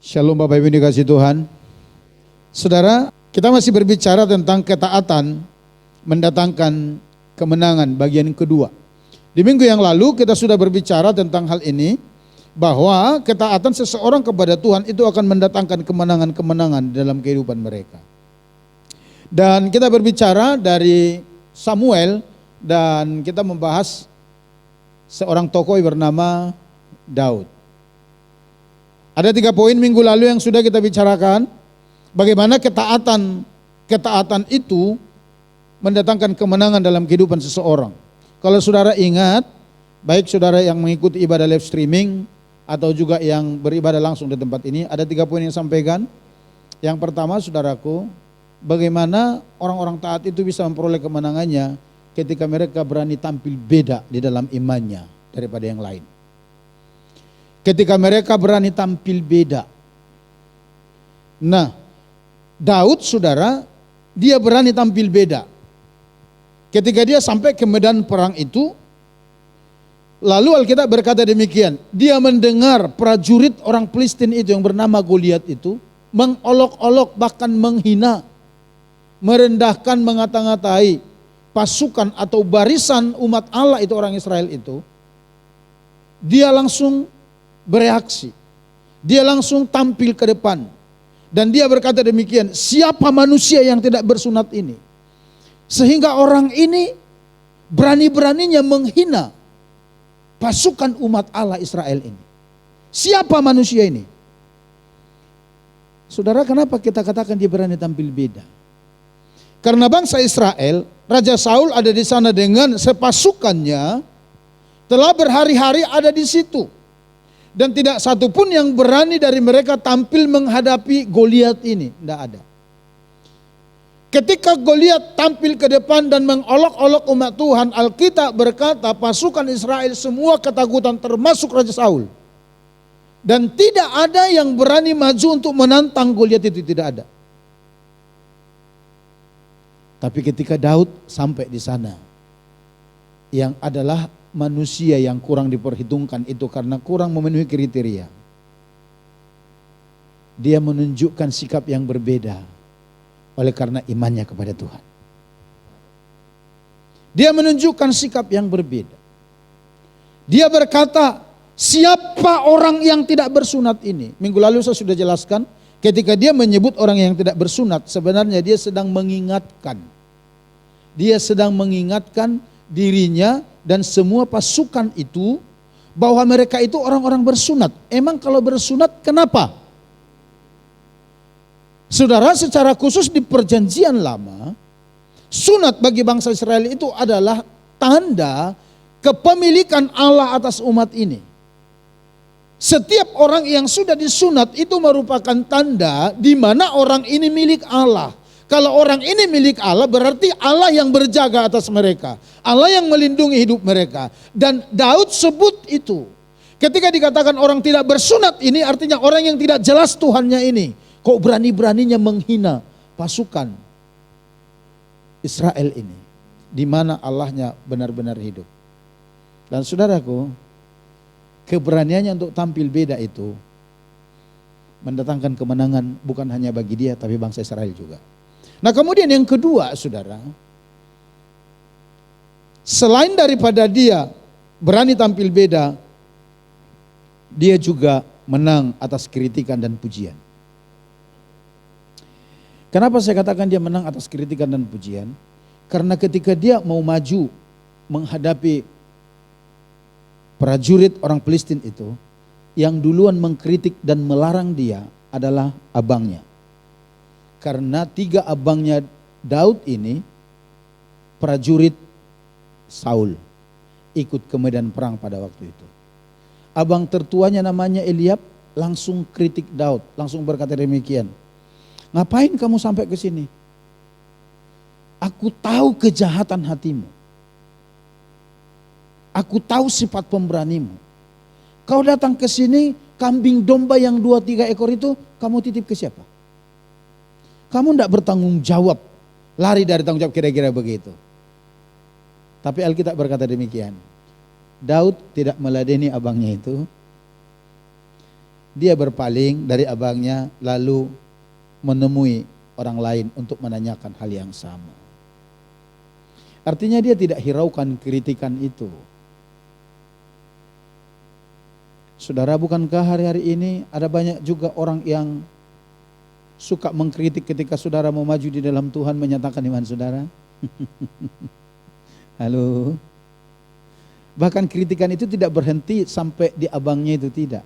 Shalom Bapak Ibu dikasih Tuhan. Saudara, kita masih berbicara tentang ketaatan mendatangkan kemenangan bagian kedua. Di minggu yang lalu kita sudah berbicara tentang hal ini, bahwa ketaatan seseorang kepada Tuhan itu akan mendatangkan kemenangan-kemenangan dalam kehidupan mereka. Dan kita berbicara dari Samuel dan kita membahas seorang tokoh bernama Daud. Ada 3 poin minggu lalu yang sudah kita bicarakan, bagaimana ketaatan itu mendatangkan kemenangan dalam kehidupan seseorang. Kalau saudara ingat, baik saudara yang mengikuti ibadah live streaming atau juga yang beribadah langsung di tempat ini, ada 3 poin yang sampaikan. Yang pertama, saudaraku, bagaimana orang-orang taat itu bisa memperoleh kemenangannya ketika mereka berani tampil beda di dalam imannya daripada yang lain. Ketika mereka berani tampil beda. Nah, Daud saudara, dia berani tampil beda. Ketika dia sampai ke medan perang itu, lalu Alkitab berkata demikian, dia mendengar prajurit orang Filistin itu yang bernama Goliat itu mengolok-olok bahkan menghina, merendahkan, mengata-ngatai pasukan atau barisan umat Allah itu, orang Israel itu. Dia langsung bereaksi. Dia langsung tampil ke depan. Dan dia berkata demikian, siapa manusia yang tidak bersunat ini? Sehingga orang ini berani-beraninya menghina pasukan umat Allah Israel ini. Siapa manusia ini? Saudara, kenapa kita katakan dia berani tampil beda? Karena bangsa Israel, Raja Saul ada di sana dengan sepasukannya, telah berhari-hari ada di situ. Dan tidak satu pun yang berani dari mereka tampil menghadapi Goliat ini. Tidak ada. Ketika Goliat tampil ke depan dan mengolok-olok umat Tuhan, Alkitab berkata pasukan Israel semua ketakutan termasuk Raja Saul. Dan tidak ada yang berani maju untuk menantang Goliat itu, tidak ada. Tapi ketika Daud sampai di sana, yang adalah manusia yang kurang diperhitungkan itu karena kurang memenuhi kriteria, dia menunjukkan sikap yang berbeda oleh karena imannya kepada Tuhan. Dia menunjukkan sikap yang berbeda. Dia berkata, siapa orang yang tidak bersunat ini? Minggu lalu saya sudah jelaskan, ketika dia menyebut orang yang tidak bersunat, sebenarnya dia sedang mengingatkan. Dia sedang mengingatkan dirinya dan semua pasukan itu bahwa mereka itu orang-orang bersunat. Emang kalau bersunat kenapa? Saudara, secara khusus di perjanjian lama, sunat bagi bangsa Israel itu adalah tanda kepemilikan Allah atas umat ini. Setiap orang yang sudah disunat itu merupakan tanda di mana orang ini milik Allah. Kalau orang ini milik Allah, berarti Allah yang berjaga atas mereka. Allah yang melindungi hidup mereka. Dan Daud sebut itu. Ketika dikatakan orang tidak bersunat ini, artinya orang yang tidak jelas Tuhannya ini. Kok berani-beraninya menghina pasukan Israel ini, di mana Allahnya benar-benar hidup. Dan saudaraku, keberaniannya untuk tampil beda itu mendatangkan kemenangan bukan hanya bagi dia, tapi bangsa Israel juga. Nah, kemudian yang kedua, saudara, selain daripada dia berani tampil beda, dia juga menang atas kritikan dan pujian. Kenapa saya katakan dia menang atas kritikan dan pujian? Karena ketika dia mau maju menghadapi prajurit orang Filistin itu, yang duluan mengkritik dan melarang dia adalah abangnya. Karena 3 abangnya Daud ini prajurit Saul, ikut ke medan perang pada waktu itu. Abang tertuanya namanya Eliab langsung kritik Daud, langsung berkata demikian, ngapain kamu sampai ke sini? Aku tahu kejahatan hatimu. Aku tahu sifat pemberanimu. Kau datang ke sini, kambing domba yang 2-3 ekor itu kamu titip ke siapa? Kamu tidak bertanggung jawab, lari dari tanggung jawab, kira-kira begitu. Tapi Alkitab berkata demikian, Daud tidak meladeni abangnya itu. dia berpaling dari abangnya lalu menemui orang lain untuk menanyakan hal yang sama. Artinya dia tidak hiraukan kritikan itu. Saudara, bukankah hari-hari ini ada banyak juga orang yang suka mengkritik ketika saudara mau maju di dalam Tuhan, menyatakan iman saudara? Halo. Bahkan kritikan itu tidak berhenti sampai di abangnya itu, tidak.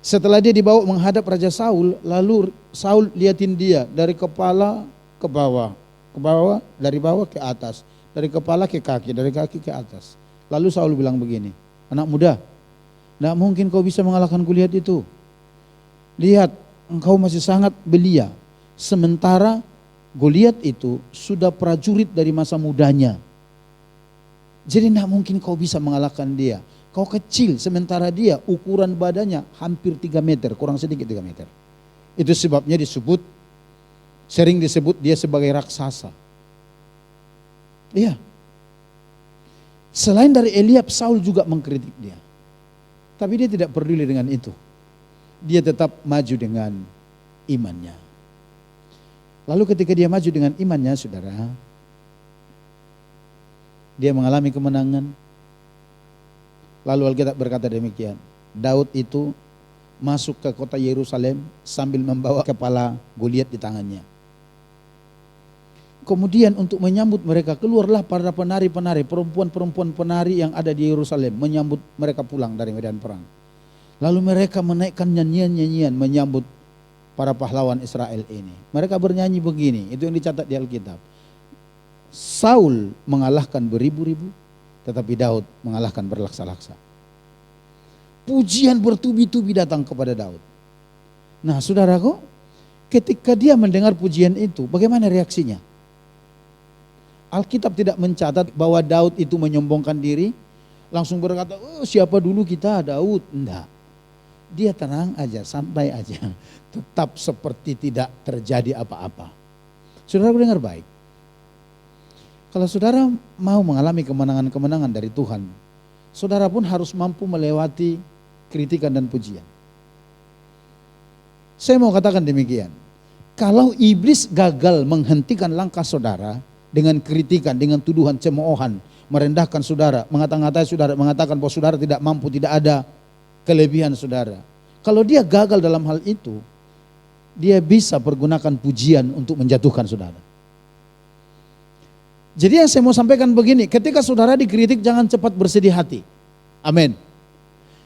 Setelah dia dibawa menghadap Raja Saul, lalu Saul liatin dia dari kepala ke bawah, dari bawah ke atas, dari kepala ke kaki, dari kaki ke atas. Lalu Saul bilang begini, anak muda, tidak mungkin kau bisa mengalahkan Goliat itu. Lihat, engkau masih sangat belia. Sementara Goliat itu sudah prajurit dari masa mudanya. Jadi tidak mungkin kau bisa mengalahkan dia. Kau kecil, sementara dia ukuran badannya hampir 3 meter, kurang sedikit 3 meter. Itu sebabnya sering disebut dia sebagai raksasa. Iya. Selain dari Eliab, Saul juga mengkritik dia. Tapi dia tidak peduli dengan itu. Dia tetap maju dengan imannya. Lalu ketika dia maju dengan imannya, saudara, dia mengalami kemenangan. Lalu Alkitab berkata demikian, Daud itu masuk ke kota Yerusalem sambil membawa kepala Goliat di tangannya. Kemudian untuk menyambut mereka, keluarlah para penari-penari, perempuan-perempuan penari yang ada di Yerusalem, menyambut mereka pulang dari medan perang. Lalu mereka menaikkan nyanyian-nyanyian menyambut para pahlawan Israel ini. Mereka bernyanyi begini, itu yang dicatat di Alkitab. Saul mengalahkan beribu-ribu, tetapi Daud mengalahkan berlaksa-laksa. Pujian bertubi-tubi datang kepada Daud. Nah, saudaraku, ketika dia mendengar pujian itu, bagaimana reaksinya? Alkitab tidak mencatat bahwa Daud itu menyombongkan diri, langsung berkata, oh, siapa dulu kita, Daud. Enggak. Dia tenang aja, santai aja. Tetap seperti tidak terjadi apa-apa. Saudara dengar baik. Kalau saudara mau mengalami kemenangan-kemenangan dari Tuhan, saudara pun harus mampu melewati kritikan dan pujian. Saya mau katakan demikian. Kalau iblis gagal menghentikan langkah saudara dengan kritikan, dengan tuduhan, cemoohan, merendahkan saudara, mengata-ngatai saudara, mengatakan bahwa saudara tidak mampu, tidak ada kelebihan saudara. Kalau dia gagal dalam hal itu, dia bisa pergunakan pujian untuk menjatuhkan saudara. Jadi yang saya mau sampaikan begini, ketika saudara dikritik jangan cepat bersedih hati. Amin.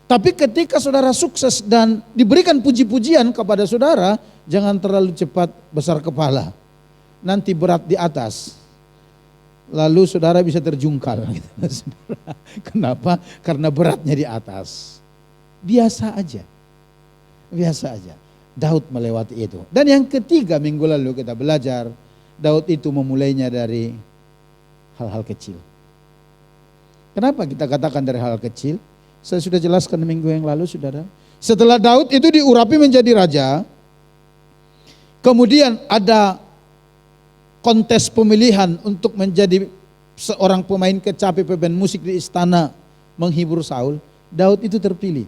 Tapi ketika saudara sukses dan diberikan puji-pujian kepada saudara, jangan terlalu cepat besar kepala. Nanti berat di atas. Lalu saudara bisa terjungkal. Kenapa? Karena beratnya di atas. Biasa aja. Biasa aja. Daud melewati itu. Dan yang ketiga, minggu lalu kita belajar, Daud itu memulainya dari hal-hal kecil. Kenapa kita katakan dari hal kecil? Saya sudah jelaskan minggu yang lalu, saudara. Setelah Daud itu diurapi menjadi raja, kemudian ada kontes pemilihan untuk menjadi seorang pemain kecapi, pemain musik di istana menghibur Saul. Daud itu terpilih.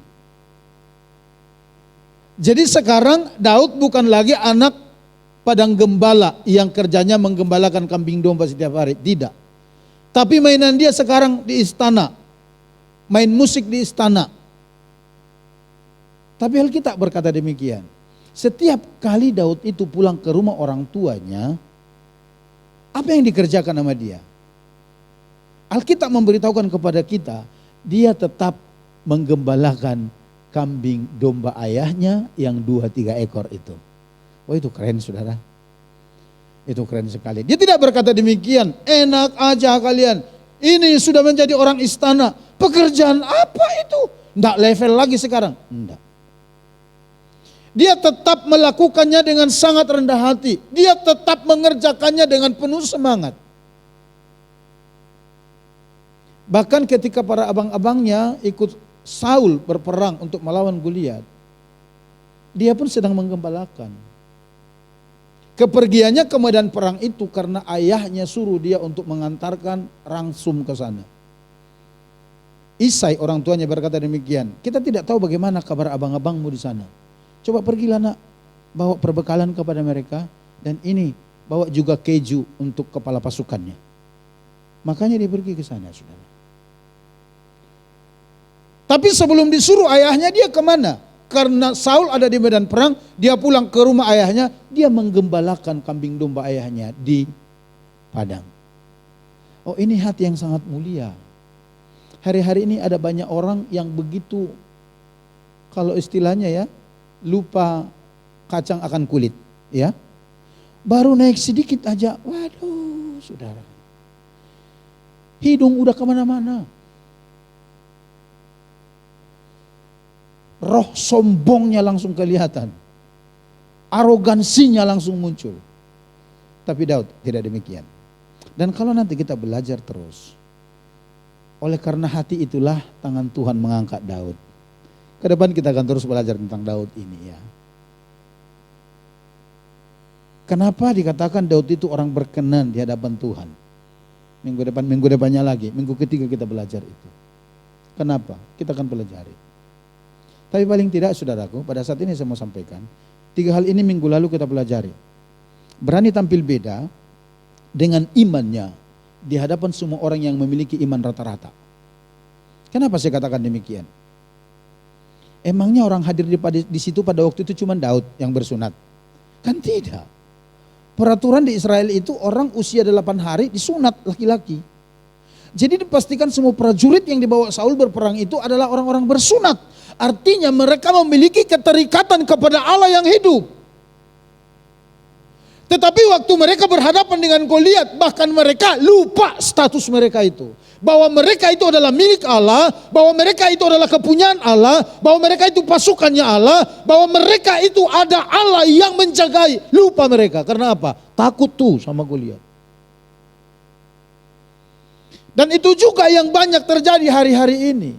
Jadi sekarang Daud bukan lagi anak padang gembala yang kerjanya menggembalakan kambing domba setiap hari. Tidak. Tapi mainan dia sekarang di istana. Main musik di istana. Tapi Alkitab berkata demikian. Setiap kali Daud itu pulang ke rumah orang tuanya, apa yang dikerjakan sama dia? Alkitab memberitahukan kepada kita, dia tetap menggembalakan kambing domba ayahnya yang 2-3 ekor itu. Oh, itu keren, saudara. Itu keren sekali. Dia tidak berkata demikian, enak aja kalian. Ini sudah menjadi orang istana. Pekerjaan apa itu? Enggak level lagi sekarang. Enggak. Dia tetap melakukannya dengan sangat rendah hati. Dia tetap mengerjakannya dengan penuh semangat. Bahkan ketika para abang-abangnya ikut Saul berperang untuk melawan Goliat, dia pun sedang menggembalakan. Kepergiannya ke medan perang itu karena ayahnya suruh dia untuk mengantarkan rangsum ke sana. Isai orang tuanya berkata demikian, kita tidak tahu bagaimana kabar abang-abangmu di sana. Coba pergilah nak, bawa perbekalan kepada mereka, dan ini bawa juga keju untuk kepala pasukannya. Makanya dia pergi ke sana, saudara. Tapi sebelum disuruh ayahnya, dia kemana? Karena Saul ada di medan perang, dia pulang ke rumah ayahnya, dia menggembalakan kambing domba ayahnya di padang. Oh, ini hati yang sangat mulia. Hari-hari ini ada banyak orang yang begitu, kalau istilahnya ya, lupa kacang akan kulit, ya. Baru naik sedikit aja, waduh, saudara. Hidung udah kemana-mana. Roh sombongnya langsung kelihatan. Arogansinya langsung muncul. Tapi Daud tidak demikian. Dan kalau nanti kita belajar terus, oleh karena hati itulah tangan Tuhan mengangkat Daud. Ke depan kita akan terus belajar tentang Daud ini ya. Kenapa dikatakan Daud itu orang berkenan di hadapan Tuhan? Minggu depannya lagi, minggu ketiga kita belajar itu. Kenapa? Kita akan pelajari. Tapi paling tidak saudaraku, pada saat ini saya mau sampaikan, 3 hal ini minggu lalu kita pelajari. Berani tampil beda dengan imannya di hadapan semua orang yang memiliki iman rata-rata. Kenapa saya katakan demikian? Emangnya orang hadir di situ pada waktu itu cuma Daud yang bersunat? Kan tidak. Peraturan di Israel itu orang usia 8 hari disunat laki-laki. Jadi dipastikan semua prajurit yang dibawa Saul berperang itu adalah orang-orang bersunat. Artinya mereka memiliki keterikatan kepada Allah yang hidup. Tetapi waktu mereka berhadapan dengan Goliat, bahkan mereka lupa status mereka itu. Bahwa mereka itu adalah milik Allah, bahwa mereka itu adalah kepunyaan Allah, bahwa mereka itu pasukannya Allah, bahwa mereka itu ada Allah yang menjagai. Lupa mereka, karena apa? Takut tuh sama Goliat. Dan itu juga yang banyak terjadi hari-hari ini.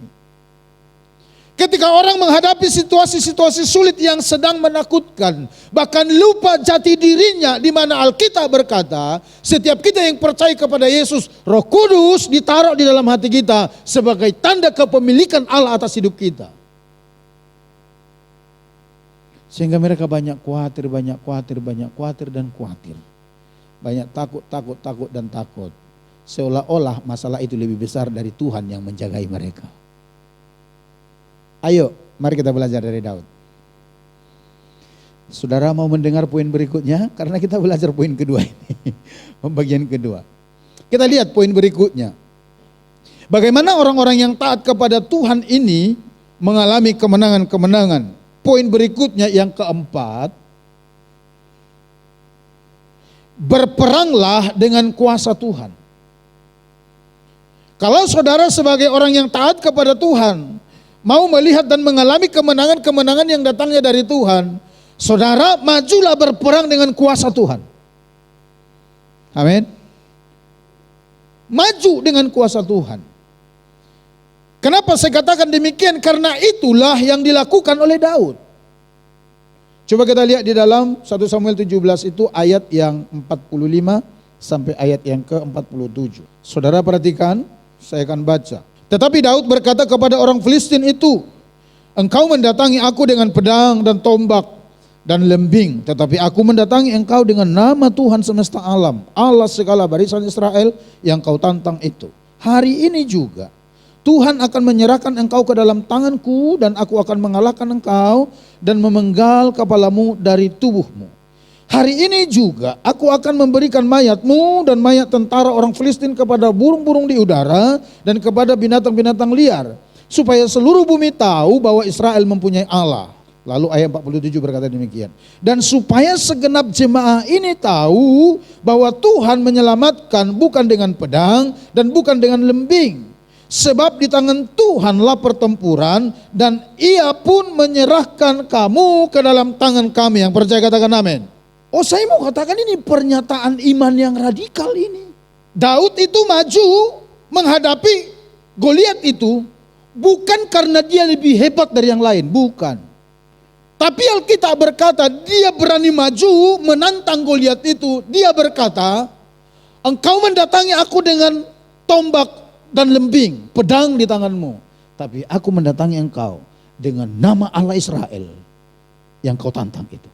Ketika orang menghadapi situasi-situasi sulit yang sedang menakutkan, bahkan lupa jati dirinya, di mana Alkitab berkata, setiap kita yang percaya kepada Yesus, Roh Kudus ditaruh di dalam hati kita sebagai tanda kepemilikan Allah atas hidup kita. Sehingga mereka banyak khawatir dan khawatir. Banyak takut dan takut. Seolah-olah masalah itu lebih besar dari Tuhan yang menjagai mereka. Ayo, mari kita belajar dari Daud. Saudara mau mendengar poin berikutnya? Karena kita belajar poin kedua ini. Pembagian kedua. Kita lihat poin berikutnya. Bagaimana orang-orang yang taat kepada Tuhan ini mengalami kemenangan-kemenangan. Poin berikutnya yang keempat. Berperanglah dengan kuasa Tuhan. Kalau saudara sebagai orang yang taat kepada Tuhan, mau melihat dan mengalami kemenangan-kemenangan yang datangnya dari Tuhan, saudara majulah berperang dengan kuasa Tuhan. Amin. Maju dengan kuasa Tuhan. Kenapa saya katakan demikian? Karena itulah yang dilakukan oleh Daud. Coba kita lihat di dalam 1 Samuel 17 itu ayat yang 45 sampai ayat yang ke-47. Saudara perhatikan, saya akan baca. Tetapi Daud berkata kepada orang Filistin itu, engkau mendatangi aku dengan pedang dan tombak dan lembing, tetapi aku mendatangi engkau dengan nama Tuhan semesta alam, Allah segala barisan Israel yang kau tantang itu. Hari ini juga Tuhan akan menyerahkan engkau ke dalam tanganku, dan aku akan mengalahkan engkau dan memenggal kepalamu dari tubuhmu. Hari ini juga aku akan memberikan mayatmu dan mayat tentara orang Filistin kepada burung-burung di udara dan kepada binatang-binatang liar, supaya seluruh bumi tahu bahwa Israel mempunyai Allah. Lalu ayat 47 berkata demikian. Dan supaya segenap jemaah ini tahu bahwa Tuhan menyelamatkan bukan dengan pedang dan bukan dengan lembing. Sebab di tangan Tuhanlah pertempuran, dan Ia pun menyerahkan kamu ke dalam tangan kami. Yang percaya katakan amin. Oh, saya mau katakan ini pernyataan iman yang radikal ini. Daud itu maju menghadapi Goliat itu bukan karena dia lebih hebat dari yang lain, bukan. Tapi Alkitab berkata dia berani maju menantang Goliat itu. Dia berkata, engkau mendatangi aku dengan tombak dan lembing, pedang di tanganmu. Tapi aku mendatangi engkau dengan nama Allah Israel yang kau tantang itu.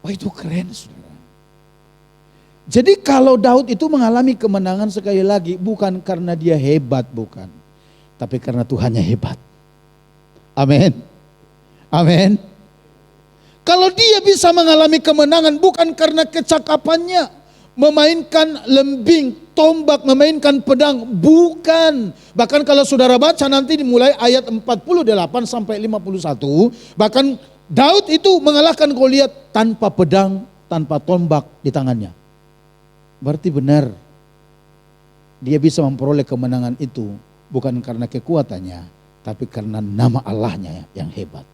Wah, itu keren, saudara. Jadi kalau Daud itu mengalami kemenangan sekali lagi bukan karena dia hebat, bukan. Tapi karena Tuhannya hebat. Amin. Amin. Kalau dia bisa mengalami kemenangan bukan karena kecakapannya memainkan lembing, tombak, memainkan pedang, bukan. Bahkan kalau saudara baca nanti dimulai ayat 48 sampai 51, bahkan Daud itu mengalahkan Goliat tanpa pedang, tanpa tombak di tangannya. Berarti benar dia bisa memperoleh kemenangan itu bukan karena kekuatannya, tapi karena nama Allahnya yang hebat.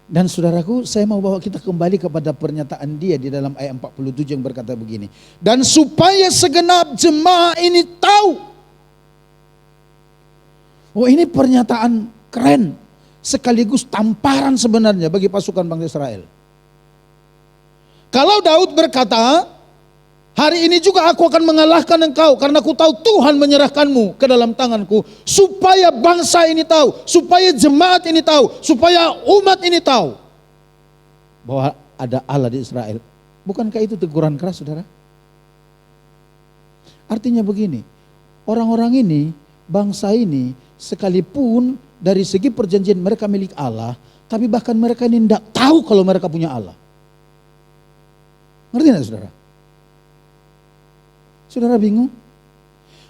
Dan saudaraku, saya mau bawa kita kembali kepada pernyataan dia di dalam ayat 47 yang berkata begini. Dan supaya segenap jemaah ini tahu. Oh, ini pernyataan keren, sekaligus tamparan sebenarnya bagi pasukan bangsa Israel. Kalau Daud berkata, hari ini juga aku akan mengalahkan engkau karena aku tahu Tuhan menyerahkanmu ke dalam tanganku. Supaya bangsa ini tahu, supaya jemaat ini tahu, supaya umat ini tahu bahwa ada Allah di Israel. Bukankah itu teguran keras, saudara? Artinya begini, orang-orang ini, bangsa ini, sekalipun dari segi perjanjian mereka milik Allah, tapi bahkan mereka ini tidak tahu kalau mereka punya Allah. Ngerti tidak, saudara? Saudara bingung?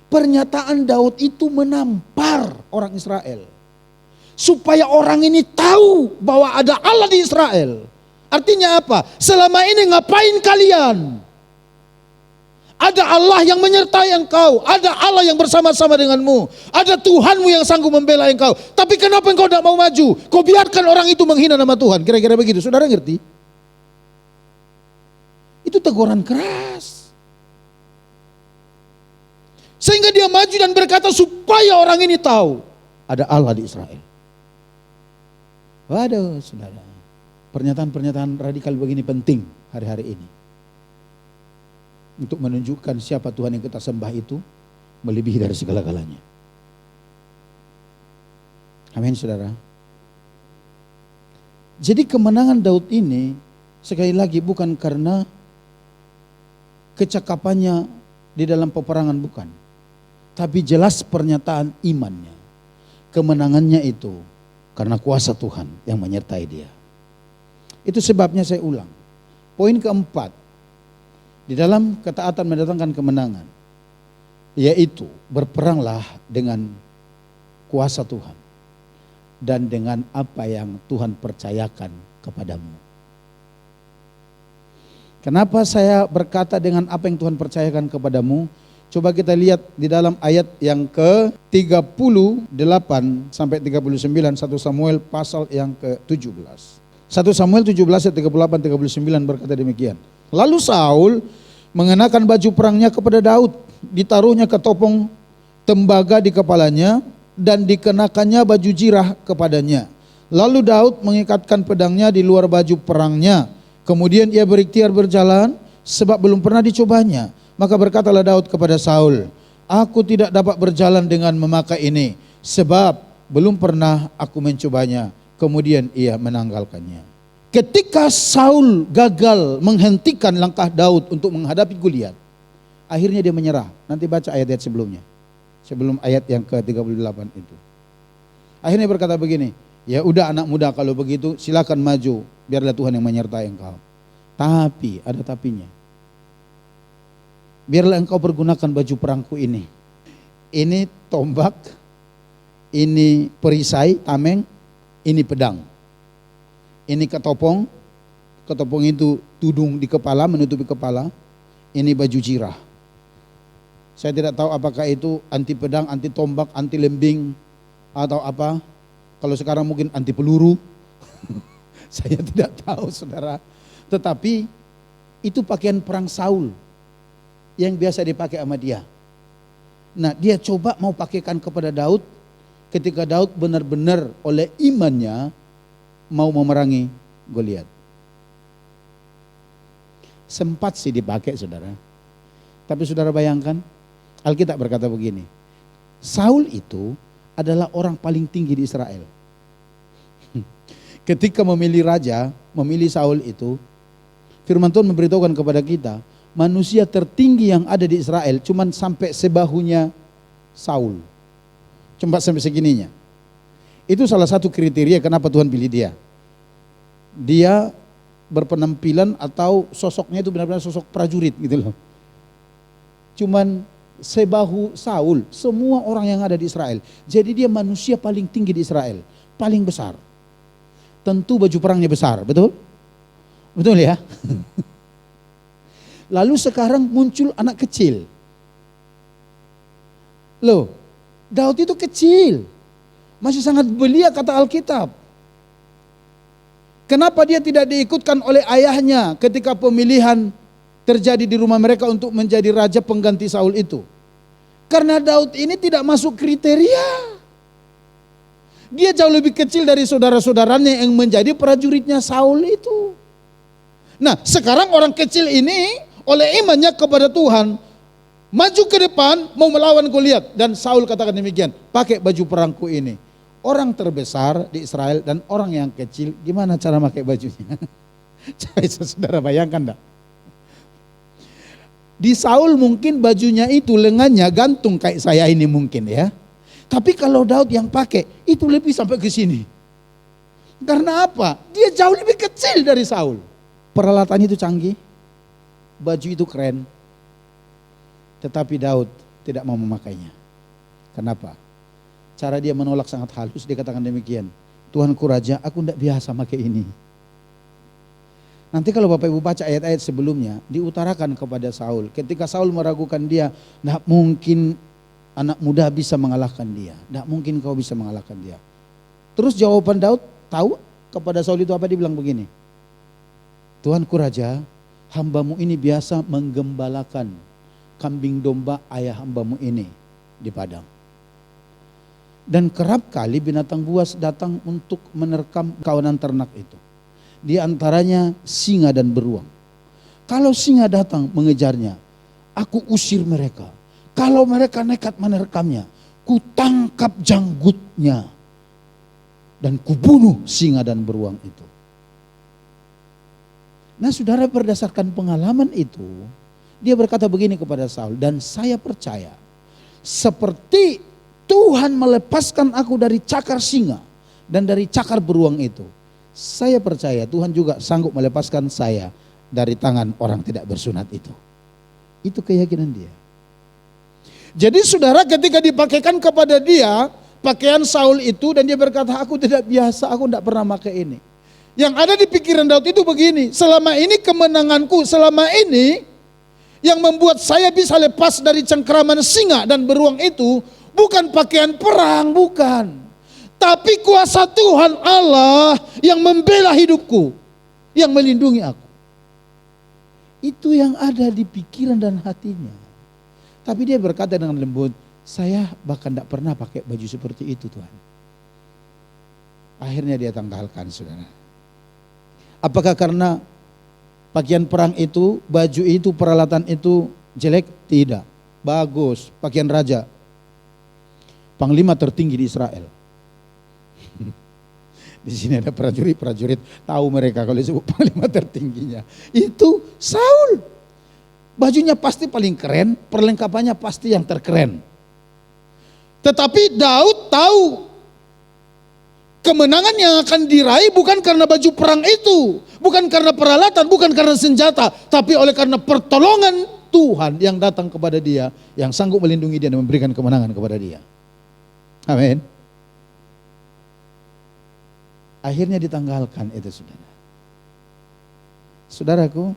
Pernyataan Daud itu menampar orang Israel. Supaya orang ini tahu bahwa ada Allah di Israel. Artinya apa? Selama ini ngapain kalian? Ada Allah yang menyertai engkau. Ada Allah yang bersama-sama denganmu. Ada Tuhanmu yang sanggup membela engkau. Tapi kenapa engkau tidak mau maju? Kau biarkan orang itu menghina nama Tuhan. Kira-kira begitu. Saudara ngerti? Itu teguran keras. Sehingga dia maju dan berkata supaya orang ini tahu ada Allah di Israel. Waduh, saudara. Pernyataan-pernyataan radikal begini penting hari-hari ini. Untuk menunjukkan siapa Tuhan yang kita sembah itu melebihi dari segala-galanya. Amin, saudara. Jadi kemenangan Daud ini sekali lagi bukan karena kecakapannya di dalam peperangan, bukan. Tapi jelas pernyataan imannya. Kemenangannya itu karena kuasa Tuhan yang menyertai dia. Itu sebabnya saya ulang. Poin keempat. Di dalam ketaatan mendatangkan kemenangan. Yaitu berperanglah dengan kuasa Tuhan. Dan dengan apa yang Tuhan percayakan kepadamu. Kenapa saya berkata dengan apa yang Tuhan percayakan kepadamu? Coba kita lihat di dalam ayat yang ke-38 sampai 39 1 Samuel pasal yang ke-17. 1 Samuel 17 ayat 38-39 berkata demikian. Lalu Saul mengenakan baju perangnya kepada Daud, ditaruhnya ketopong tembaga di kepalanya dan dikenakannya baju jirah kepadanya. Lalu Daud mengikatkan pedangnya di luar baju perangnya. Kemudian ia berikhtiar berjalan sebab belum pernah dicobanya. Maka berkatalah Daud kepada Saul, aku tidak dapat berjalan dengan memakai ini, sebab belum pernah aku mencobanya. Kemudian ia menanggalkannya. Ketika Saul gagal menghentikan langkah Daud untuk menghadapi Goliat, akhirnya dia menyerah. Nanti baca ayat-ayat sebelumnya. Sebelum ayat yang ke-38 itu. Akhirnya berkata begini, ya udah anak muda kalau begitu silakan maju, biarlah Tuhan yang menyertai engkau. Tapi, ada tapinya. Biarlah engkau pergunakan baju perangku ini. Ini tombak, ini perisai, tameng, ini pedang. Ini ketopong, ketopong itu tudung di kepala, menutupi kepala. Ini baju jirah. Saya tidak tahu apakah itu anti pedang, anti tombak, anti lembing, atau apa. Kalau sekarang mungkin anti peluru. Saya tidak tahu, saudara. Tetapi itu pakaian perang Saul yang biasa dipakai sama dia. Nah, dia coba mau pakaikan kepada Daud ketika Daud benar-benar oleh imannya mau memerangi Goliat. Sempat sih dipakai, saudara. Tapi saudara bayangkan, Alkitab berkata begini, Saul itu adalah orang paling tinggi di Israel. Ketika memilih raja, memilih Saul itu, firman Tuhan memberitahukan kepada kita, manusia tertinggi yang ada di Israel cuman sampai sebahunya Saul. Cuma sampai segininya. Itu salah satu kriteria kenapa Tuhan pilih dia. Dia berpenampilan atau sosoknya itu benar-benar sosok prajurit gitu loh. Cuman sebahu Saul, semua orang yang ada di Israel. Jadi dia manusia paling tinggi di Israel, paling besar. Tentu baju perangnya besar, betul? Betul ya? Lalu sekarang muncul anak kecil. Loh, Daud itu kecil. Masih sangat belia kata Alkitab. Kenapa dia tidak diikutkan oleh ayahnya ketika pemilihan terjadi di rumah mereka untuk menjadi raja pengganti Saul itu? Karena Daud ini tidak masuk kriteria. Dia jauh lebih kecil dari saudara-saudaranya yang menjadi prajuritnya Saul itu. Nah, sekarang orang kecil ini oleh imannya kepada Tuhan maju ke depan mau melawan Goliat, dan Saul katakan demikian, pakai baju perangku ini. Orang terbesar di Israel dan orang yang kecil, gimana cara pakai bajunya? Bisa saudara bayangkan enggak? Di Saul mungkin bajunya itu lengannya gantung kayak saya ini mungkin ya. Tapi kalau Daud yang pakai itu lebih sampai ke sini. Karena apa? Dia jauh lebih kecil dari Saul. Peralatan itu canggih, baju itu keren. Tetapi Daud tidak mau memakainya. Kenapa? Cara dia menolak sangat halus, dia katakan demikian, Tuanku Raja, aku tidak biasa pakai ini. Nanti kalau Bapak Ibu baca ayat-ayat sebelumnya, diutarakan kepada Saul. Ketika Saul meragukan dia, tidak mungkin anak muda bisa mengalahkan dia. Tidak mungkin kau bisa mengalahkan dia. Terus jawaban Daud, tahu kepada Saul itu apa? Dia bilang begini, Tuanku Raja, hambamu ini biasa menggembalakan kambing domba ayah hambamu ini di padang. Dan kerap kali binatang buas datang untuk menerkam kawanan ternak itu. Di antaranya singa dan beruang. Kalau singa datang mengejarnya, aku usir mereka. Kalau mereka nekat menerkamnya, ku tangkap janggutnya dan kubunuh singa dan beruang itu. Nah, saudara, berdasarkan pengalaman itu, dia berkata begini kepada Saul, dan saya percaya seperti Tuhan melepaskan aku dari cakar singa dan dari cakar beruang itu, saya percaya Tuhan juga sanggup melepaskan saya dari tangan orang tidak bersunat itu. Itu keyakinan dia. Jadi saudara, ketika dipakaikan kepada dia pakaian Saul itu, dan dia berkata, aku tidak biasa, aku tidak pernah pakai ini. Yang ada di pikiran Daud itu begini, selama ini kemenanganku, selama ini yang membuat saya bisa lepas dari cengkeraman singa dan beruang itu bukan pakaian perang, bukan. Tapi kuasa Tuhan Allah yang membela hidupku, yang melindungi aku. Itu yang ada di pikiran dan hatinya. Tapi dia berkata dengan lembut, saya bahkan tidak pernah pakai baju seperti itu Tuhan. Akhirnya dia tanggalkan, saudara. Apakah karena pakaian perang itu, baju itu, peralatan itu jelek? Tidak. Bagus, pakaian raja. Panglima tertinggi di Israel. Di sini ada prajurit-prajurit, tahu mereka kalau disebut panglima tertingginya. Itu Saul. Bajunya pasti paling keren, perlengkapannya pasti yang terkeren. Tetapi Daud tahu kemenangan yang akan diraih bukan karena baju perang itu, bukan karena peralatan, bukan karena senjata, tapi oleh karena pertolongan Tuhan yang datang kepada dia, yang sanggup melindungi dia dan memberikan kemenangan kepada dia. Amin. Akhirnya ditanggalkan itu, saudara. Saudaraku,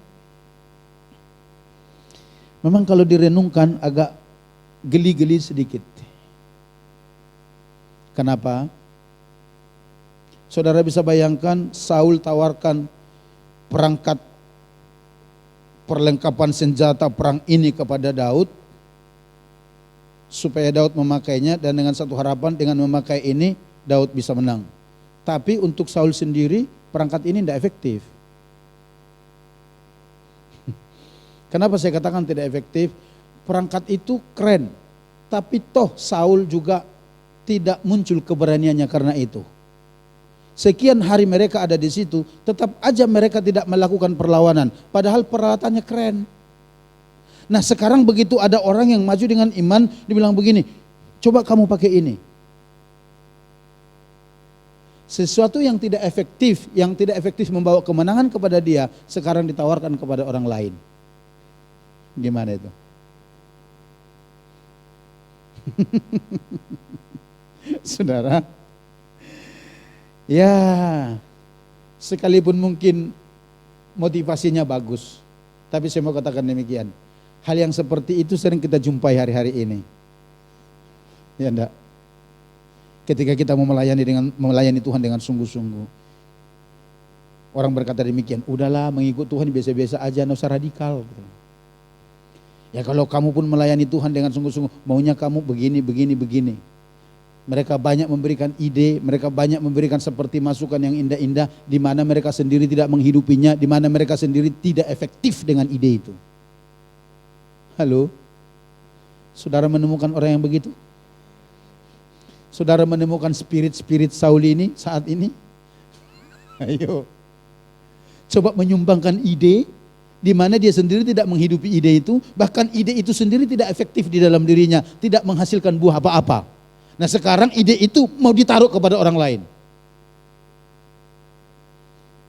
memang kalau direnungkan agak geli-geli sedikit. Kenapa? Saudara bisa bayangkan Saul tawarkan perangkat perlengkapan senjata perang ini kepada Daud, supaya Daud memakainya, dan dengan satu harapan dengan memakai ini Daud bisa menang. Tapi untuk Saul sendiri perangkat ini tidak efektif. Kenapa saya katakan tidak efektif? Perangkat itu keren, Tapi toh Saul juga tidak muncul keberaniannya karena itu. Sekian hari mereka ada di situ, tetap aja mereka tidak melakukan perlawanan. Padahal peralatannya keren. Nah sekarang begitu ada orang yang maju dengan iman, dibilang begini, coba kamu pakai ini. Sesuatu yang tidak efektif membawa kemenangan kepada dia, sekarang ditawarkan kepada orang lain. Gimana itu? Saudara, ya sekalipun mungkin motivasinya bagus, tapi saya mau katakan demikian, hal yang seperti itu sering kita jumpai hari-hari ini. Ya enggak? Ketika kita mau melayani Tuhan dengan sungguh-sungguh, orang berkata demikian, udahlah mengikut Tuhan biasa-biasa aja, nggak usah radikal. Ya kalau kamu pun melayani Tuhan dengan sungguh-sungguh, maunya kamu begini. Mereka banyak memberikan ide, mereka banyak memberikan seperti masukan yang indah-indah, di mana mereka sendiri tidak menghidupinya, di mana mereka sendiri tidak efektif dengan ide itu. Halo? Saudara menemukan orang yang begitu? Saudara menemukan spirit-spirit Saul ini saat ini? Ayo. Coba menyumbangkan ide, di mana dia sendiri tidak menghidupi ide itu, bahkan ide itu sendiri tidak efektif di dalam dirinya, tidak menghasilkan buah apa-apa. Nah sekarang ide itu mau ditaruh kepada orang lain.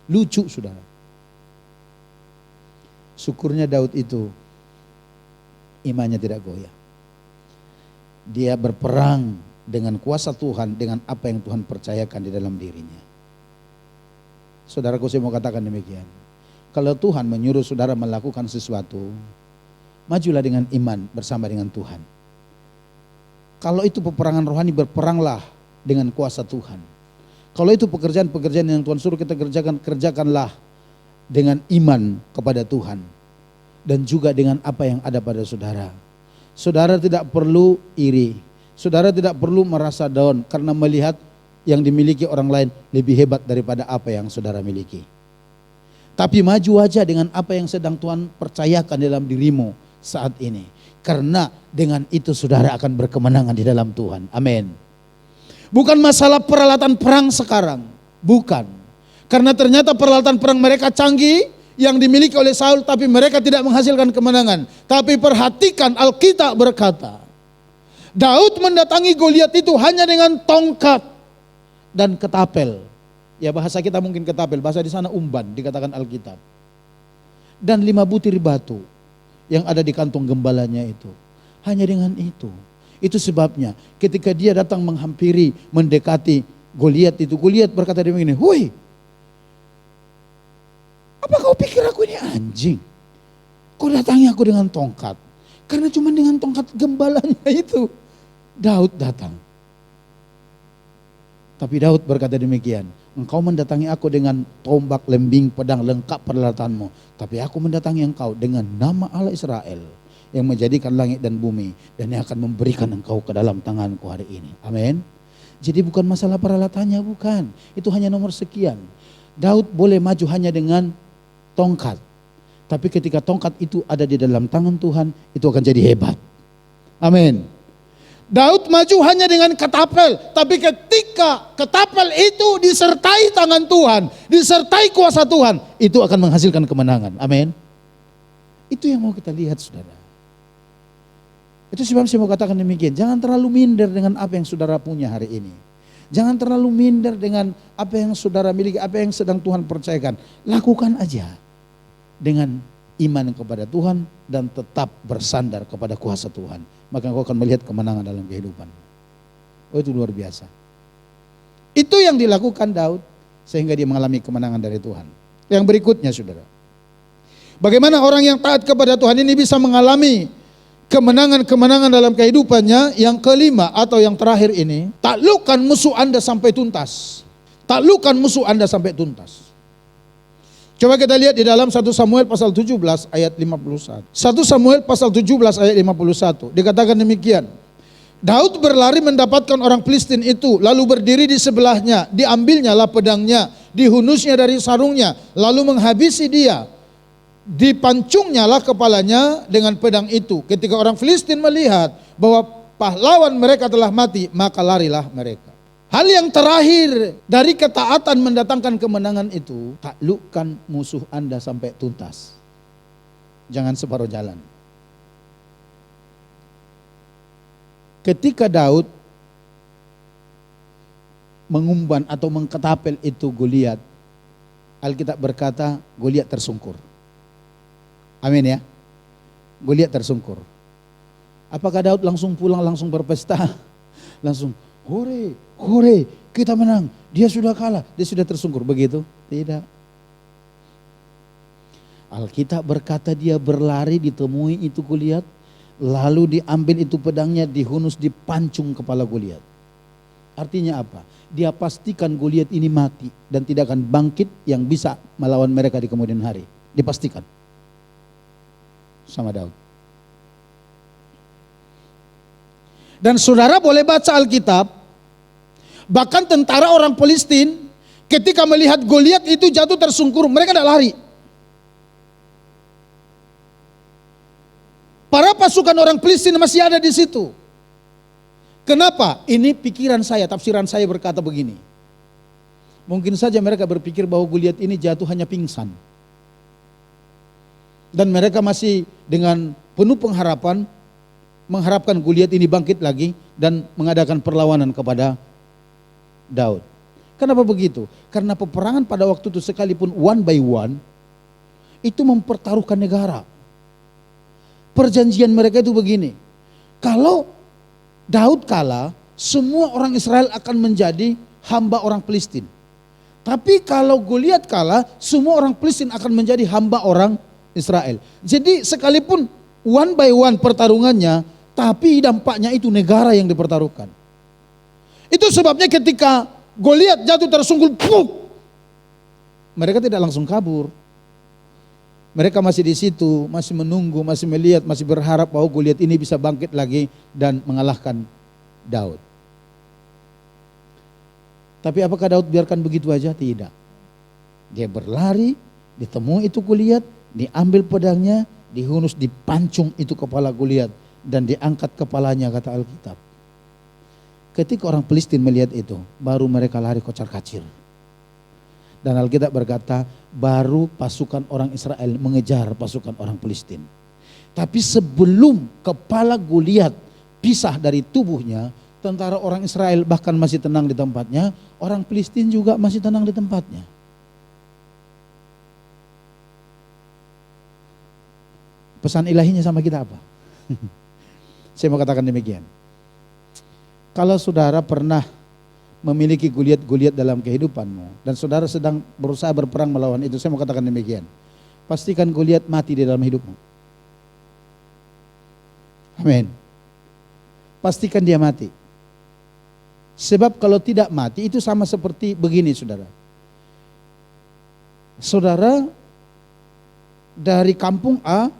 Lucu saudara. Syukurnya Daud itu imannya tidak goyah. Dia berperang dengan kuasa Tuhan, dengan apa yang Tuhan percayakan di dalam dirinya. Saudaraku, saya mau katakan demikian. Kalau Tuhan menyuruh saudara melakukan sesuatu, majulah dengan iman bersama dengan Tuhan. Kalau itu peperangan rohani, berperanglah dengan kuasa Tuhan. Kalau itu pekerjaan-pekerjaan yang Tuhan suruh kita kerjakan, kerjakanlah dengan iman kepada Tuhan. Dan juga dengan apa yang ada pada saudara. Saudara tidak perlu iri. Saudara tidak perlu merasa down karena melihat yang dimiliki orang lain lebih hebat daripada apa yang saudara miliki. Tapi maju aja dengan apa yang sedang Tuhan percayakan dalam dirimu saat ini. Karena dengan itu saudara akan berkemenangan di dalam Tuhan. Amin. Bukan masalah peralatan perang sekarang. Bukan. Karena ternyata peralatan perang mereka canggih yang dimiliki oleh Saul, tapi mereka tidak menghasilkan kemenangan. Tapi perhatikan, Alkitab berkata, Daud mendatangi Goliat itu hanya dengan tongkat dan ketapel. Ya bahasa kita mungkin ketapel, bahasa di sana umban dikatakan Alkitab. Dan 5 butir batu yang ada di kantong gembalanya itu. Hanya dengan itu. Itu sebabnya ketika dia datang menghampiri, mendekati Goliat itu, Goliat berkata begini, "Hui, apa kau pikir aku ini anjing? Kau datangi aku dengan tongkat." Karena cuma dengan tongkat gembalanya itu Daud datang. Tapi Daud berkata demikian, "Engkau mendatangi aku dengan tombak, lembing, pedang, lengkap peralatanmu. Tapi aku mendatangi engkau dengan nama Allah Israel yang menjadikan langit dan bumi, dan yang akan memberikan engkau ke dalam tanganku hari ini." Amin. Jadi bukan masalah peralatannya, bukan. Itu hanya nomor sekian. Daud boleh maju hanya dengan tongkat. Tapi ketika tongkat itu ada di dalam tangan Tuhan, itu akan jadi hebat. Amin. Daud maju hanya dengan ketapel, tapi ketika ketapel itu disertai tangan Tuhan, disertai kuasa Tuhan, itu akan menghasilkan kemenangan. Amin. Itu yang mau kita lihat, saudara. Itu sebab saya mau katakan demikian, jangan terlalu minder dengan apa yang saudara punya hari ini. Jangan terlalu minder dengan apa yang saudara miliki, apa yang sedang Tuhan percayakan. Lakukan aja dengan iman kepada Tuhan dan tetap bersandar kepada kuasa Tuhan. Maka engkau akan melihat kemenangan dalam kehidupan. Oh, itu luar biasa. Itu yang dilakukan Daud sehingga dia mengalami kemenangan dari Tuhan. Yang berikutnya, saudara, bagaimana orang yang taat kepada Tuhan ini bisa mengalami kemenangan-kemenangan dalam kehidupannya? Yang kelima atau yang terakhir ini, taklukkan musuh Anda sampai tuntas. Taklukkan musuh Anda sampai tuntas. Coba kita lihat di dalam 1 Samuel pasal 17 ayat 51. 1 Samuel pasal 17 ayat 51. Dikatakan demikian. Daud berlari mendapatkan orang Filistin itu, lalu berdiri di sebelahnya, diambilnyalah pedangnya, dihunusnya dari sarungnya, lalu menghabisi dia. Dipancungnyalah kepalanya dengan pedang itu. Ketika orang Filistin melihat bahwa pahlawan mereka telah mati, maka larilah mereka. Hal yang terakhir dari ketaatan mendatangkan kemenangan itu, taklukkan musuh Anda sampai tuntas. Jangan separuh jalan. Ketika Daud mengumban atau mengketapel itu Goliat, Alkitab berkata Goliat tersungkur. Amin ya. Goliat tersungkur. Apakah Daud langsung pulang, langsung berpesta? Langsung, hore, hore, kita menang. Dia sudah kalah, dia sudah tersungkur. Begitu? Tidak. Alkitab berkata dia berlari, ditemui itu Goliat, lalu diambil itu pedangnya, dihunus, dipancung kepala Goliat. Artinya apa? Dia pastikan Goliat ini mati dan tidak akan bangkit yang bisa melawan mereka di kemudian hari. Dipastikan. Sama Daud. Dan saudara boleh baca Alkitab, bahkan tentara orang Palestina ketika melihat Goliat itu jatuh tersungkur, mereka tidak lari. Para pasukan orang Palestina masih ada di situ. Kenapa? Ini pikiran saya, tafsiran saya berkata begini. Mungkin saja mereka berpikir bahwa Goliat ini jatuh hanya pingsan. Dan mereka masih dengan penuh pengharapan, mengharapkan Goliat ini bangkit lagi dan mengadakan perlawanan kepada Daud. Kenapa begitu? Karena peperangan pada waktu itu sekalipun one by one, itu mempertaruhkan negara. Perjanjian mereka itu begini, kalau Daud kalah, semua orang Israel akan menjadi hamba orang Palestina. Tapi kalau Goliat kalah, semua orang Palestina akan menjadi hamba orang Israel. Jadi sekalipun one by one pertarungannya, tapi dampaknya itu negara yang dipertaruhkan. Itu sebabnya ketika Goliat jatuh tersungkur, mereka tidak langsung kabur. Mereka masih di situ, masih menunggu, masih melihat, masih berharap bahwa Goliat ini bisa bangkit lagi dan mengalahkan Daud. Tapi apakah Daud biarkan begitu aja? Tidak. Dia berlari, ditemui itu Goliat, diambil pedangnya, dihunus, dipancung itu kepala Goliat dan diangkat kepalanya, kata Alkitab. Ketika orang Palestina melihat itu, baru mereka lari kocar-kacir. Dan Alkitab berkata, baru pasukan orang Israel mengejar pasukan orang Palestina. Tapi sebelum kepala Goliat pisah dari tubuhnya, tentara orang Israel bahkan masih tenang di tempatnya, orang Palestina juga masih tenang di tempatnya. Pesan ilahinya sama kita apa? Saya mau katakan demikian. Kalau saudara pernah memiliki Goliat dalam kehidupanmu dan saudara sedang berusaha berperang melawan itu, saya mau katakan demikian. Pastikan Goliat mati di dalam hidupmu. Amin. Pastikan dia mati. Sebab kalau tidak mati itu sama seperti begini, saudara. Saudara dari kampung A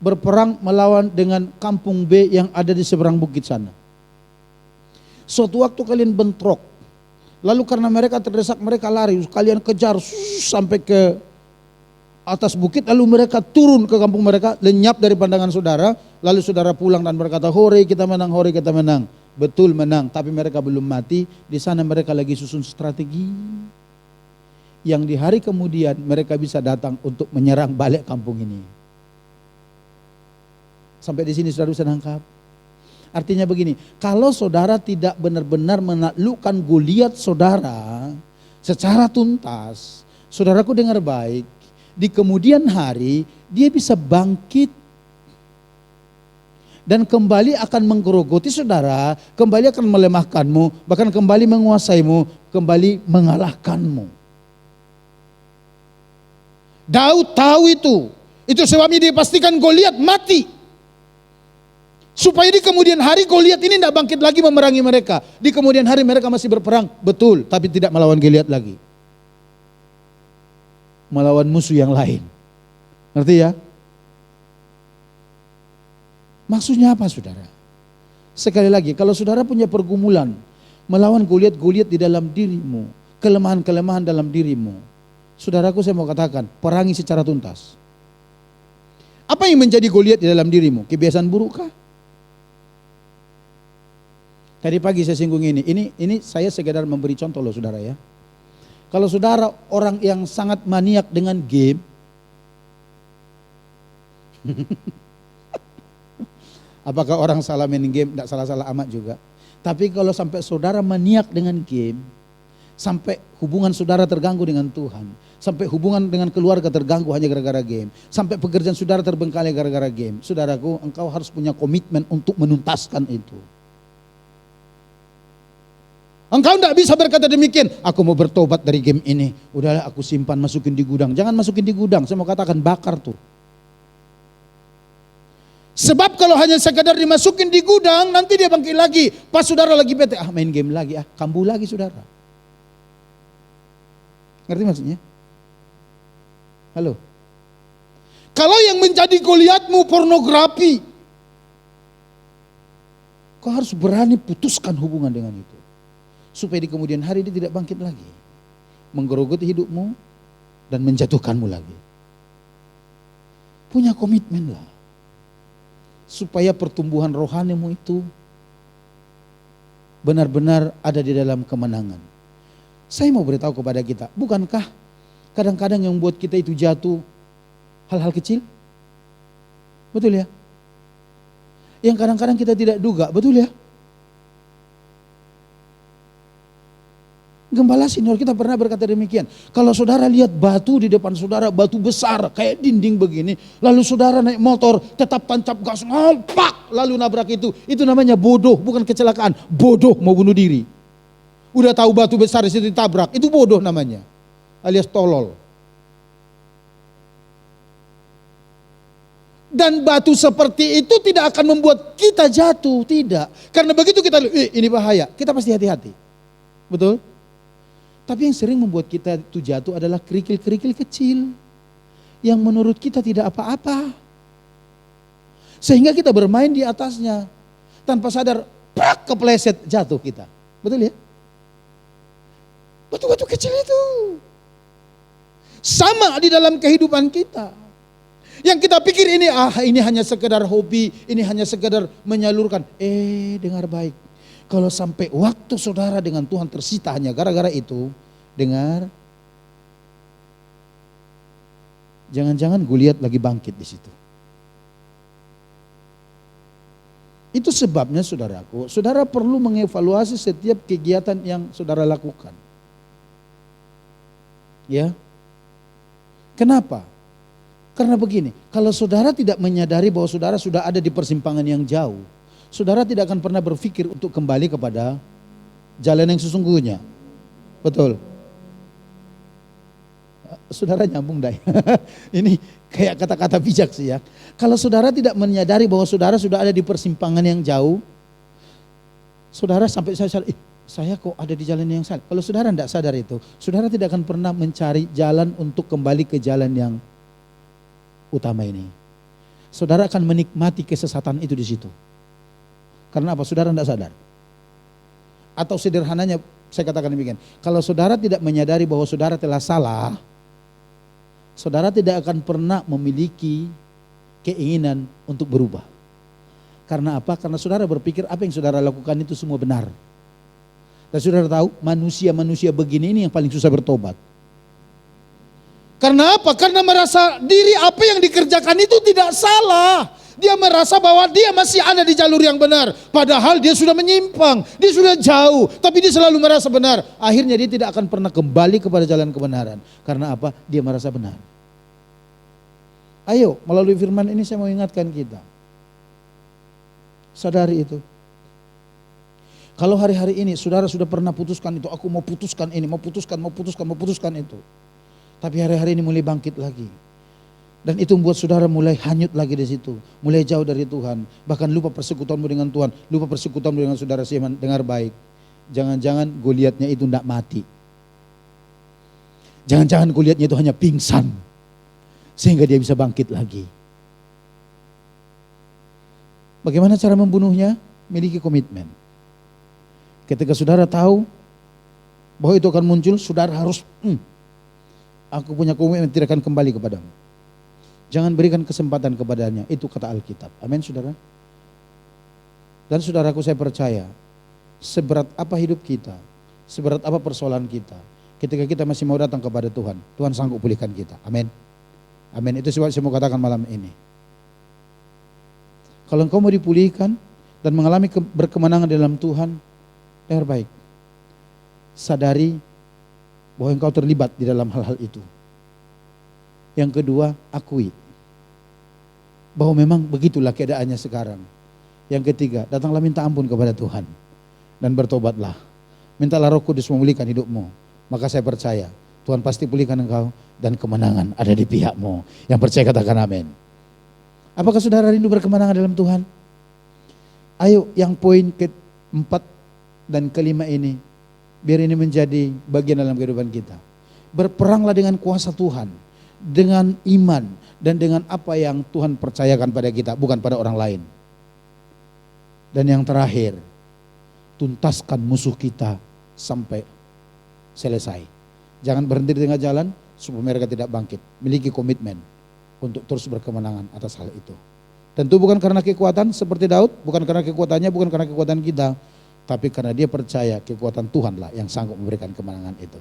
berperang melawan dengan kampung B yang ada di seberang bukit sana. Suatu waktu kalian bentrok, lalu karena mereka terdesak mereka lari, kalian kejar sampai ke atas bukit, lalu mereka turun ke kampung mereka, lenyap dari pandangan saudara, lalu saudara pulang dan berkata, hore kita menang, hore kita menang. Betul menang, tapi mereka belum mati. Di sana mereka lagi susun strategi yang di hari kemudian mereka bisa datang untuk menyerang balik kampung ini. Sampai di sini saudara bisa nangkap. Artinya begini, kalau saudara tidak benar-benar menaklukkan Goliat saudara secara tuntas, saudaraku dengar baik, di kemudian hari dia bisa bangkit dan kembali akan menggerogoti saudara, kembali akan melemahkanmu, bahkan kembali menguasaimu, kembali mengalahkanmu. Daud tahu itu sebabnya dia pastikan Goliat mati. Supaya di kemudian hari Goliat ini tidak bangkit lagi memerangi mereka. Di kemudian hari mereka masih berperang, betul, tapi tidak melawan Goliat lagi. Melawan musuh yang lain. Ngerti ya? Maksudnya apa saudara? Sekali lagi, kalau saudara punya pergumulan melawan Goliat di dalam dirimu, kelemahan-kelemahan dalam dirimu, saudaraku saya mau katakan, perangi secara tuntas. Apa yang menjadi Goliat di dalam dirimu? Kebiasaan buruk kah? Tadi pagi saya singgung ini saya sekedar memberi contoh loh saudara ya. Kalau saudara orang yang sangat maniak dengan game, apakah orang salah main game? Tidak salah-salah amat juga. Tapi kalau sampai saudara maniak dengan game, sampai hubungan saudara terganggu dengan Tuhan, sampai hubungan dengan keluarga terganggu hanya gara-gara game, sampai pekerjaan saudara terbengkalai gara-gara game, saudaraku, engkau harus punya komitmen untuk menuntaskan itu. Engkau tidak bisa berkata demikian, aku mau bertobat dari game ini, udahlah aku simpan masukin di gudang. Jangan masukin di gudang, saya mau katakan bakar tuh. Sebab kalau hanya sekadar dimasukin di gudang, nanti dia bangkit lagi. Pas saudara lagi bete, main game lagi, kambuh lagi saudara. Ngerti maksudnya? Halo. Kalau yang menjadi goliatmu pornografi, kau harus berani putuskan hubungan dengan itu. Supaya di kemudian hari dia tidak bangkit lagi. Menggerogoti hidupmu dan menjatuhkanmu lagi. Punya komitmen lah. Supaya pertumbuhan rohanimu itu benar-benar ada di dalam kemenangan. Saya mau beritahu kepada kita, bukankah kadang-kadang yang membuat kita itu jatuh hal-hal kecil? Betul ya? Yang kadang-kadang kita tidak duga, betul ya? Gembala senior kita pernah berkata demikian. Kalau saudara lihat batu di depan saudara, batu besar kayak dinding begini, lalu saudara naik motor tetap tancap gas, ngompak, lalu nabrak itu namanya bodoh, bukan kecelakaan, bodoh mau bunuh diri. Udah tahu batu besar di situ ditabrak, itu bodoh namanya, alias tolol. Dan batu seperti itu tidak akan membuat kita jatuh, tidak. Karena begitu kita lihat, ini bahaya, kita pasti hati-hati. Betul? Tapi yang sering membuat kita itu jatuh adalah kerikil-kerikil kecil yang menurut kita tidak apa-apa. Sehingga kita bermain di atasnya tanpa sadar, prak, kepleset, jatuh kita. Betul ya? Batu-batu kecil itu sama di dalam kehidupan kita. Yang kita pikir ini hanya sekedar hobi, ini hanya sekedar menyalurkan. Dengar baik. Kalau sampai waktu saudara dengan Tuhan tersita hanya gara-gara itu, dengar, jangan-jangan Goliat lagi bangkit di situ. Itu sebabnya saudaraku, saudara perlu mengevaluasi setiap kegiatan yang saudara lakukan. Ya, kenapa? Karena begini, kalau saudara tidak menyadari bahwa saudara sudah ada di persimpangan yang jauh, saudara tidak akan pernah berpikir untuk kembali kepada jalan yang sesungguhnya. Betul. Saudara nyambung dai. Ini kayak kata-kata bijak sih ya. Kalau saudara tidak menyadari bahwa saudara sudah ada di persimpangan yang jauh, saudara sampai saya kok ada di jalan yang salah. Kalau saudara tidak sadar itu, saudara tidak akan pernah mencari jalan untuk kembali ke jalan yang utama ini. Saudara akan menikmati kesesatan itu di situ. Karena apa? Saudara tidak sadar. Atau sederhananya saya katakan demikian. Kalau saudara tidak menyadari bahwa saudara telah salah, saudara tidak akan pernah memiliki keinginan untuk berubah. Karena apa? Karena saudara berpikir apa yang saudara lakukan itu semua benar. Dan saudara tahu manusia-manusia begini ini yang paling susah bertobat. Karena apa? Karena merasa diri apa yang dikerjakan itu tidak salah. Dia merasa bahwa dia masih ada di jalur yang benar. Padahal dia sudah menyimpang, dia sudah jauh. Tapi dia selalu merasa benar. Akhirnya dia tidak akan pernah kembali kepada jalan kebenaran. Karena apa? Dia merasa benar. Ayo, melalui firman ini saya mau ingatkan kita. Sadari itu. Kalau hari-hari ini saudara sudah pernah putuskan itu, aku mau putuskan ini, mau putuskan itu. Tapi hari-hari ini mulai bangkit lagi. Dan itu membuat saudara mulai hanyut lagi di situ. Mulai jauh dari Tuhan. Bahkan lupa persekutuanmu dengan Tuhan. Lupa persekutuanmu dengan saudara seiman. Dengar baik. Jangan-jangan Goliatnya itu tidak mati. Jangan-jangan Goliatnya itu hanya pingsan. Sehingga dia bisa bangkit lagi. Bagaimana cara membunuhnya? Miliki komitmen. Ketika saudara tahu bahwa itu akan muncul, saudara harus aku punya komitmen tidak akan kembali kepadamu. Jangan berikan kesempatan kepadanya. Itu kata Alkitab. Amin saudara. Dan saudaraku saya percaya, seberat apa hidup kita, seberat apa persoalan kita, ketika kita masih mau datang kepada Tuhan, Tuhan sanggup pulihkan kita. Amin. Amin. Itu sebab saya mau katakan malam ini. Kalau engkau mau dipulihkan dan mengalami berkemenangan dalam Tuhan, dengar baik. Sadari bahwa engkau terlibat di dalam hal-hal itu. Yang kedua, akui bahwa memang begitulah keadaannya sekarang. Yang ketiga, datanglah minta ampun kepada Tuhan dan bertobatlah. Mintalah Roh Kudus memulihkan hidupmu. Maka saya percaya Tuhan pasti pulihkan engkau dan kemenangan ada di pihakmu. Yang percaya katakan amin. Apakah saudara rindu berkemenangan dalam Tuhan? Ayo yang poin keempat dan kelima ini, biar ini menjadi bagian dalam kehidupan kita. Berperanglah dengan kuasa Tuhan, dengan iman dan dengan apa yang Tuhan percayakan pada kita, bukan pada orang lain. Dan yang terakhir, tuntaskan musuh kita sampai selesai. Jangan berhenti di tengah jalan supaya mereka tidak bangkit. Miliki komitmen untuk terus berkemenangan atas hal itu. Tentu bukan karena kekuatan seperti Daud, bukan karena kekuatannya, bukan karena kekuatan kita, tapi karena dia percaya kekuatan Tuhanlah yang sanggup memberikan kemenangan itu.